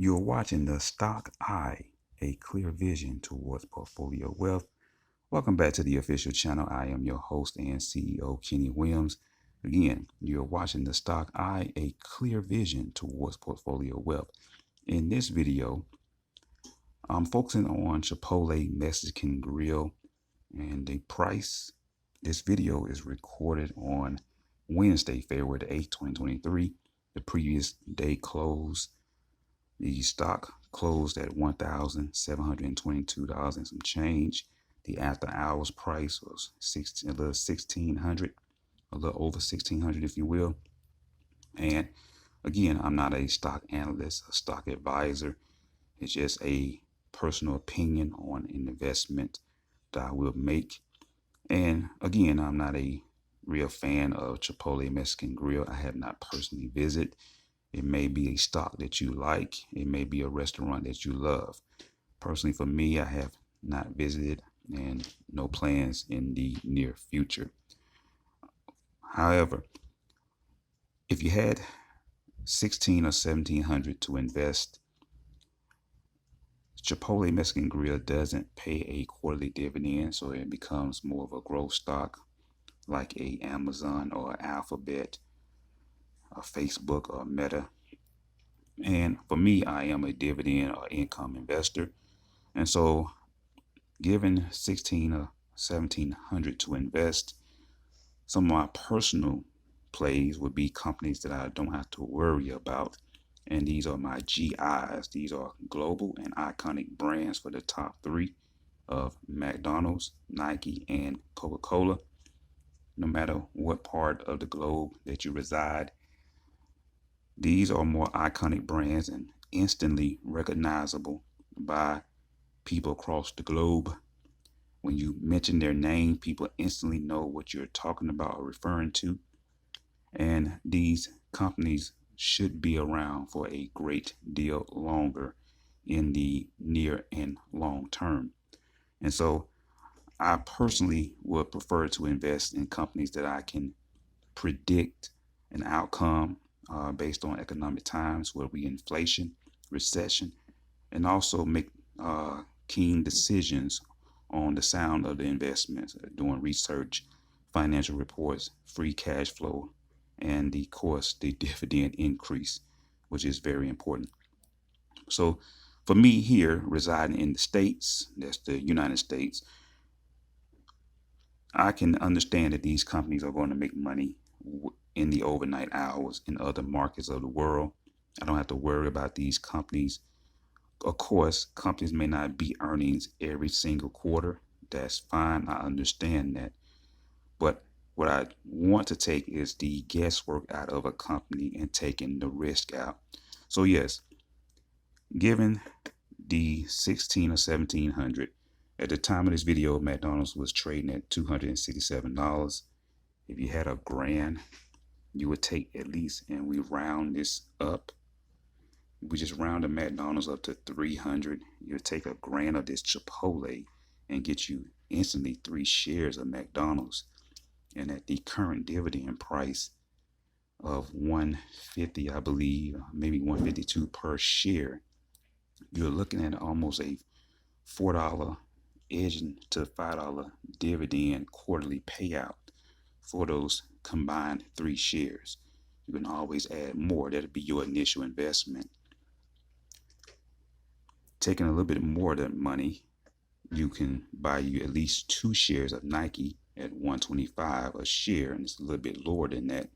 You're watching the Stock Eye, a clear vision towards portfolio wealth. Welcome back to the official channel. I am your host and CEO, Kenny Williams. Again, you're watching the Stock Eye, a clear vision towards portfolio wealth. In this video, I'm focusing on Chipotle Mexican Grill and the price. This video is recorded on Wednesday, February the 8th, 2023. The previous day closed. The stock closed at $1,722 and some change. The after hours price was a little over 1600, if you will. And again, I'm not a stock analyst, a stock advisor. It's just a personal opinion on an investment that I will make. And again, I'm not a real fan of Chipotle Mexican Grill. I have not personally visited. It may be a stock that you like. It may be a restaurant that you love. Personally, for me, I have not visited and no plans in the near future. However, if you had 16 or 1700 to invest, Chipotle Mexican Grill doesn't pay a quarterly dividend, so it becomes more of a growth stock like a Amazon or Alphabet, a Facebook or Meta. And for me, I am a dividend or income investor. And so given 16 or 1700 to invest, some of my personal plays would be companies that I don't have to worry about. And these are my GIs. These are global and iconic brands for the top three of McDonald's, Nike, and Coca-Cola. No matter what part of the globe that you reside, these are more iconic brands and instantly recognizable by people across the globe. When you mention their name, people instantly know what you're talking about or referring to. And these companies should be around for a great deal longer in the near and long term. And so I personally would prefer to invest in companies that I can predict an outcome based on economic times, where we inflation, recession, and also make keen decisions on the sound of the investments, doing research, financial reports, free cash flow, and of course the dividend increase, which is very important. So for me here residing in the States, that's the United States, I can understand that these companies are going to make money in the overnight hours in other markets of the world. I don't have to worry about these companies. Of course, companies may not beat earnings every single quarter. That's fine. I understand that. But what I want to take is the guesswork out of a company and taking the risk out. So yes, given the 16 or 1700, at the time of this video, McDonald's was trading at $267. If you had a grand, you would take at least, and we round this up, we just round the McDonald's up to 300. You would take a grand of this Chipotle and get you instantly 3 shares of McDonald's. And at the current dividend price of 150, I believe, maybe 152 per share, you're looking at almost a $4 edging to $5 dividend quarterly payout for those combined 3 shares. You can always add more. That'll be your initial investment. Taking a little bit more of that money, you can buy you at least 2 shares of Nike at $125 a share, and it's a little bit lower than that,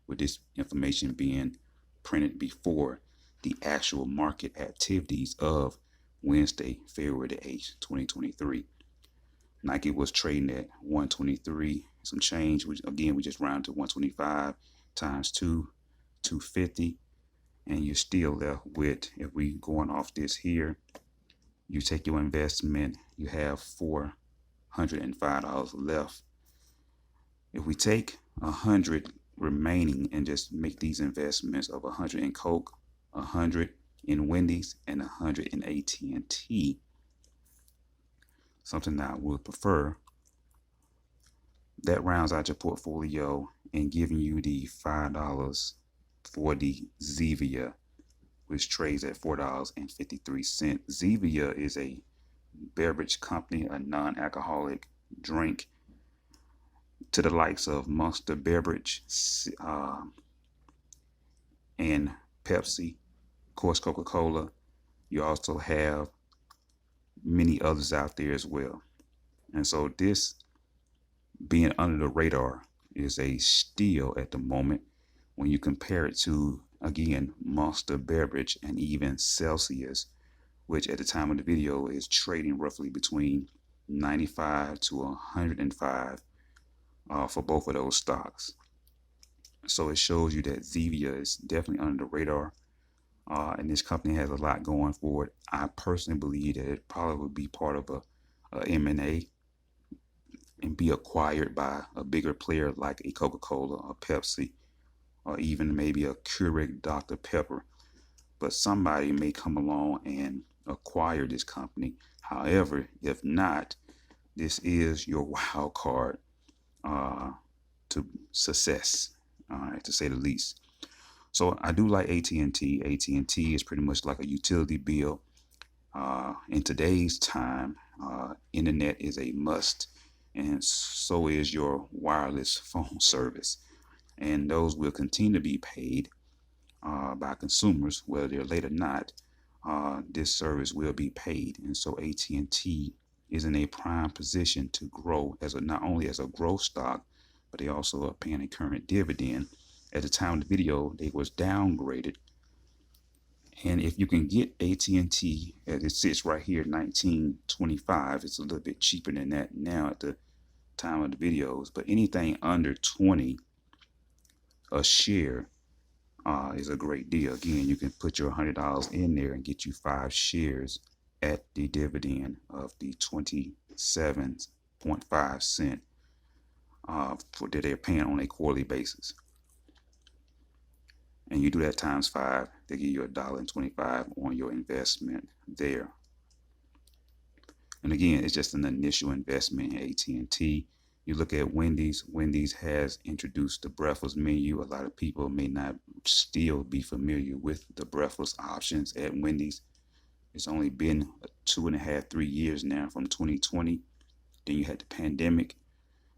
with this information being printed before the actual market activities of Wednesday, February the 8th, 2023. Nike was trading at 123, some change, which again, we just round to 125 times 2, 250. And you're still left with, if we going off this here, you take your investment, you have $405 left. If we take 100 remaining and just make these investments of 100 in Coke, 100 in Wendy's, and 100 in AT&T, something that I would prefer, that rounds out your portfolio and giving you the $5 for the Zevia which trades at $4.53. Zevia is a beverage company, a non-alcoholic drink to the likes of Monster Beverage and Pepsi, of course Coca-Cola. You also have many others out there as well. And so this being under the radar is a steal at the moment when you compare it to, again, Monster Beverage and even Celsius, which at the time of the video is trading roughly between 95 to 105 for both of those stocks. So it shows you that Zevia is definitely under the radar. And this company has a lot going for it. I personally believe that it probably would be part of a M&A and be acquired by a bigger player like a Coca-Cola or Pepsi, or even maybe a Keurig Dr. Pepper. But somebody may come along and acquire this company. However, if not, this is your wild card to success, to say the least. So I do like AT&T. AT&T is pretty much like a utility bill. In today's time, internet is a must, and so is your wireless phone service. And those will continue to be paid by consumers, whether they're late or not. This service will be paid, and so AT&T is in a prime position to grow as not only as a growth stock, but they also are paying a current dividend. At the time of the video, they was downgraded. And if you can get AT&T as it sits right here, 19.25, it's a little bit cheaper than that now at the time of the videos. But anything under 20 a share is a great deal. Again, you can put your $100 in there and get you 5 shares at the dividend of the 27.5 cent for that they're paying on a quarterly basis. And you do that times 5, they give you $1.25 on your investment there. And again, it's just an initial investment in AT&T. You look at Wendy's. Wendy's has introduced the breakfast menu. A lot of people may not still be familiar with the breakfast options at Wendy's. It's only been 2.5, 3 years now from 2020. Then you had the pandemic.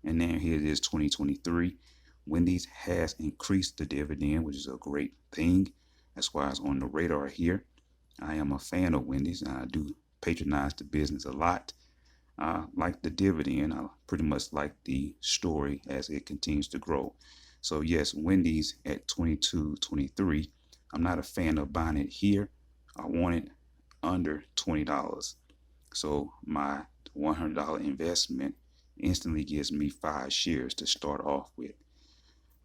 And now here it is 2023. Wendy's has increased the dividend, which is a great thing. That's why it's on the radar here. I am a fan of Wendy's. I do patronize the business a lot. I like the dividend. I pretty much like the story as it continues to grow. So yes, Wendy's at 22.23. I'm not a fan of buying it here. I want it under $20. So my $100 investment instantly gives me 5 shares to start off with.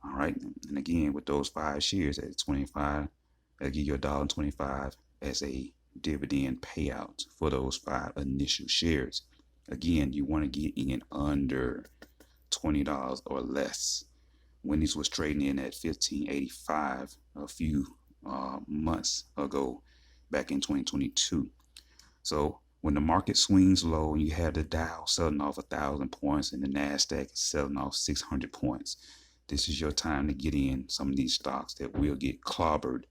All right, and again, with those 5 shares at 25, that'll give you $1.25 as a dividend payout for those 5 initial shares. Again, you want to get in under $20 or less. Wendy's was trading in at $15.85 a few months ago, back in 2022. So when the market swings low and you have the Dow selling off 1,000 points and the NASDAQ selling off 600 points, this is your time to get in some of these stocks that will get clobbered,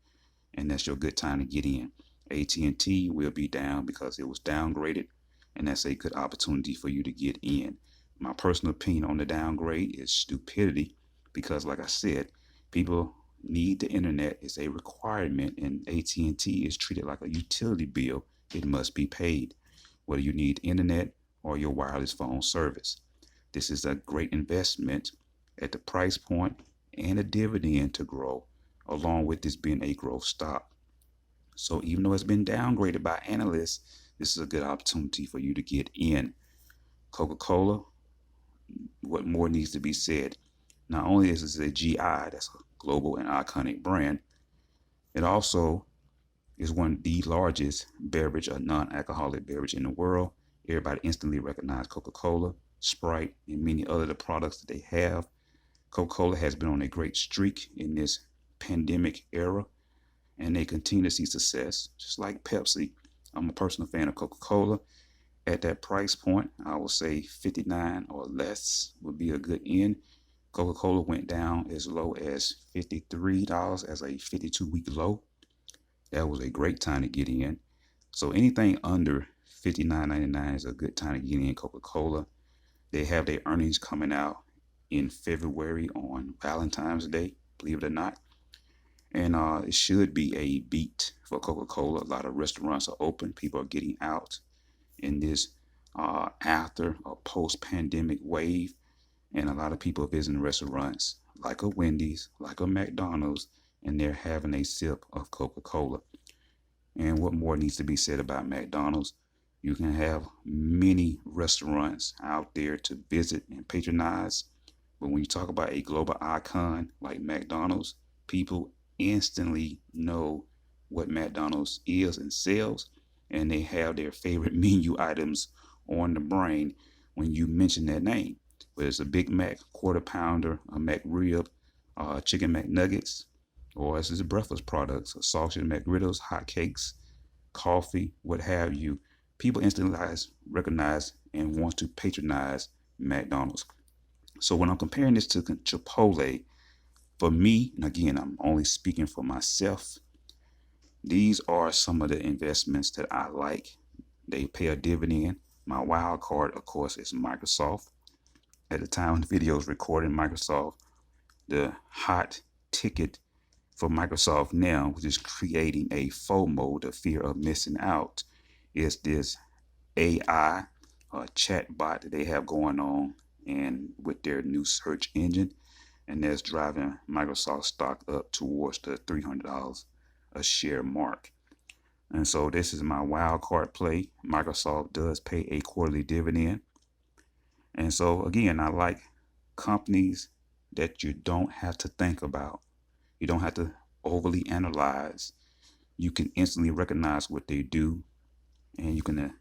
and that's your good time to get in. AT&T will be down because it was downgraded, and that's a good opportunity for you to get in. My personal opinion on the downgrade is stupidity because, like I said, people need the internet. It's a requirement, and AT&T is treated like a utility bill. It must be paid, whether you need internet or your wireless phone service. This is a great investment at the price point and a dividend to grow, along with this being a growth stock. So even though it's been downgraded by analysts, this is a good opportunity for you to get in. Coca-Cola, what more needs to be said? Not only is this a GI, that's a global and iconic brand, it also is one of the largest beverage, a non-alcoholic beverage in the world. Everybody instantly recognizes Coca-Cola, Sprite, and many other the products that they have. Coca-Cola has been on a great streak in this pandemic era, and they continue to see success, just like Pepsi. I'm a personal fan of Coca-Cola. At that price point, I will say 59 or less would be a good end. Coca-Cola went down as low as $53 as a 52-week low. That was a great time to get in. So anything under $59.99 is a good time to get in Coca-Cola. They have their earnings coming out in February on Valentine's Day, believe it or not. And it should be a beat for Coca-Cola. A lot of restaurants are open. People are getting out in this after or post-pandemic wave. And a lot of people are visiting restaurants like a Wendy's, like a McDonald's, and they're having a sip of Coca-Cola. And what more needs to be said about McDonald's? You can have many restaurants out there to visit and patronize. But when you talk about a global icon like McDonald's, people instantly know what McDonald's is and sells, and they have their favorite menu items on the brain when you mention that name. Whether it's a Big Mac, quarter pounder, a McRib, chicken McNuggets, or as is breakfast products, sausage McGriddles, hot cakes, coffee, what have you. People instantly recognize and want to patronize McDonald's. So when I'm comparing this to Chipotle, for me, and again, I'm only speaking for myself, these are some of the investments that I like. They pay a dividend. My wild card, of course, is Microsoft. At the time the video is recording, Microsoft, the hot ticket for Microsoft now, which is creating a FOMO, the fear of missing out, is this AI chat bot that they have going on and with their new search engine. And that's driving Microsoft stock up towards the $300 a share mark. And so this is my wild card play. Microsoft does pay a quarterly dividend. And so again, I like companies that you don't have to think about. You don't have to overly analyze. You can instantly recognize what they do, and you can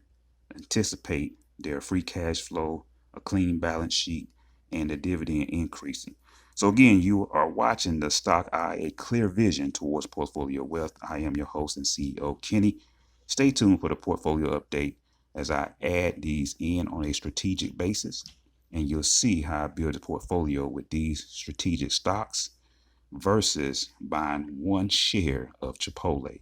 anticipate their free cash flow, a clean balance sheet, and the dividend increasing. So again, you are watching the Stock Eye, a clear vision towards portfolio wealth. I am your host and CEO, Kenny. Stay tuned for the portfolio update as I add these in on a strategic basis, and you'll see how I build a portfolio with these strategic stocks versus buying one share of Chipotle.